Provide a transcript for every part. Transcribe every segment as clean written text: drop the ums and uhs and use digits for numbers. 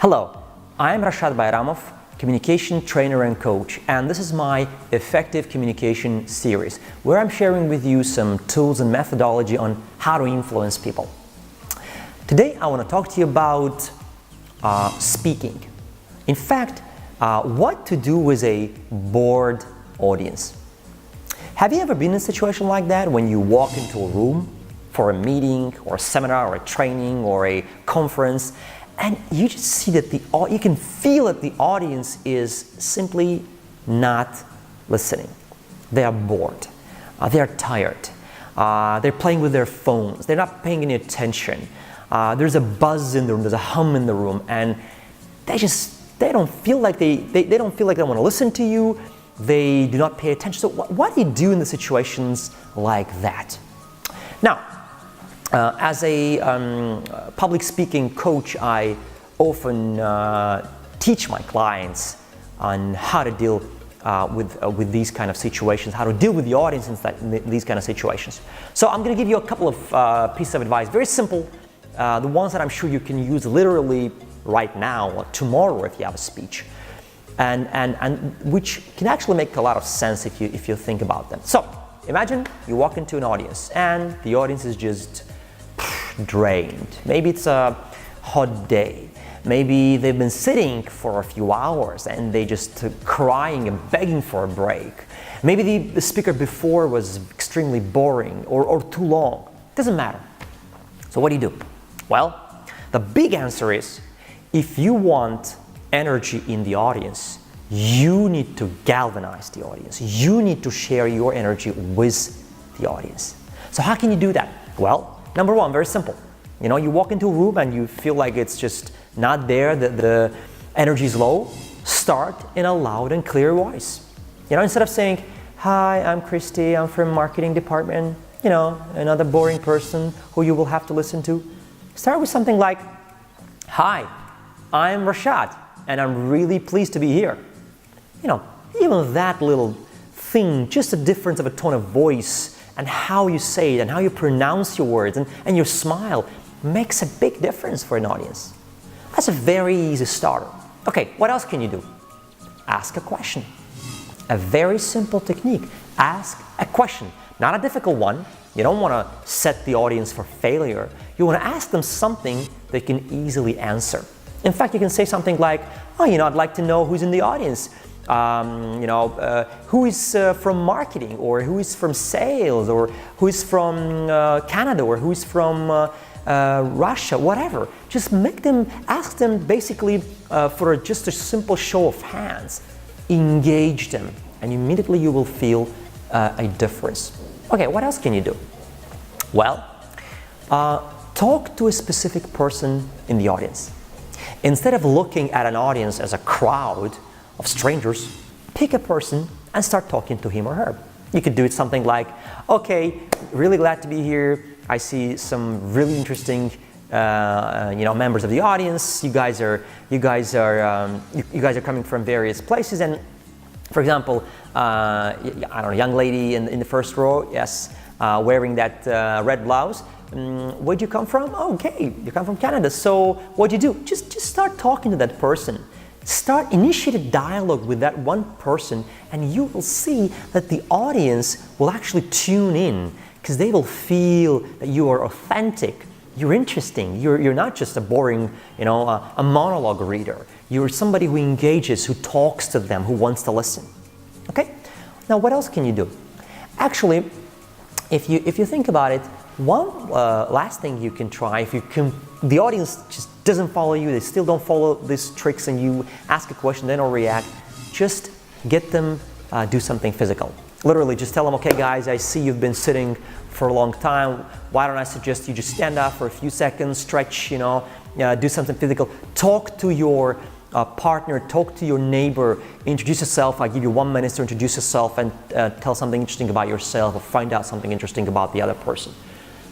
Hello, I'm Rashad Bayramov, communication trainer and coach, and this is my Effective Communication series, where I'm sharing with you some tools and methodology on how to influence people. Today, I want to talk to you about speaking. In fact, what to do with a bored audience. Have you ever been in a situation like that when you walk into a room for a meeting or a seminar or a training or a conference, and you just see that you can feel that the audience is simply not listening. They are bored. They are tired. They're playing with their phones. They're not paying any attention. There's a buzz in the room. There's a hum in the room, and they don't feel like they don't feel like they want to listen to you. They do not pay attention. So what do you do in the situations like that? Now, as a public speaking coach, I often teach my clients on how to deal with these kind of situations, how to deal with the audience in these kind of situations. So I'm going to give you a couple of pieces of advice, very simple, the ones that I'm sure you can use literally right now or tomorrow if you have a speech, and which can actually make a lot of sense if you think about them. So imagine you walk into an audience and the audience is just drained. Maybe it's a hot day. Maybe they've been sitting for a few hours and they just crying and begging for a break. Maybe the speaker before was extremely boring or too long. Doesn't matter. So what do you do? Well, the big answer is, if you want energy in the audience, you need to galvanize the audience. You need to share your energy with the audience. So how can you do that? Well, number one, very simple. You walk into a room and you feel like it's just not there, the energy is low. Start in a loud and clear voice. Instead of saying, "Hi, I'm Christy, I'm from marketing department," another boring person who you will have to listen to. Start with something like, "Hi, I'm Rashad, and I'm really pleased to be here." Even that little thing, just a difference of a tone of voice and how you say it and how you pronounce your words and your smile makes a big difference for an audience. That's a very easy starter. Okay, what else can you do? Ask a question. A very simple technique. Ask a question, not a difficult one. You don't want to set the audience for failure. You want to ask them something they can easily answer. In fact, you can say something like, "Oh, I'd like to know who's in the audience. Who is from marketing, or who is from sales, or who is from Canada, or who is from Russia," whatever. Just ask them basically for just a simple show of hands. Engage them, and immediately you will feel a difference. Okay, what else can you do? Well, talk to a specific person in the audience. Instead of looking at an audience as a crowd of strangers, pick a person and start talking to him or her. You could do it something like, "Okay, really glad to be here. I see some really interesting, members of the audience. You guys are coming from various places, and for example, young lady in the first row, yes, wearing that red blouse. Where'd you come from? Oh, okay, you come from Canada. So what'd you do?" Just start talking to that person. Initiate a dialogue with that one person, and you will see that the audience will actually tune in, because they will feel that you are authentic, you're interesting, you're not just a boring, a monologue reader. You're somebody who engages, who talks to them, who wants to listen. Okay? Now, what else can you do? Actually, if you think about it, one last thing you can try, the audience just doesn't follow you, they still don't follow these tricks, and you ask a question, they don't react, just get them do something physical. Literally, just tell them, "Okay, guys, I see you've been sitting for a long time. Why don't I suggest you just stand up for a few seconds, stretch, do something physical. Talk to your partner, talk to your neighbor, introduce yourself. I give you 1 minute to introduce yourself and tell something interesting about yourself, or find out something interesting about the other person."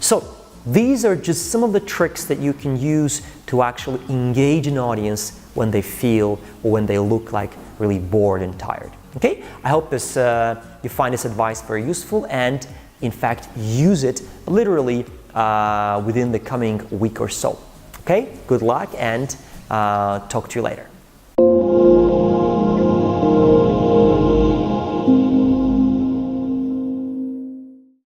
So these are just some of the tricks that you can use to actually engage an audience when they feel or when they look like really bored and tired. Okay? I hope you find this advice very useful, and in fact use it literally within the coming week or so. Okay? Good luck, and Talk to you later.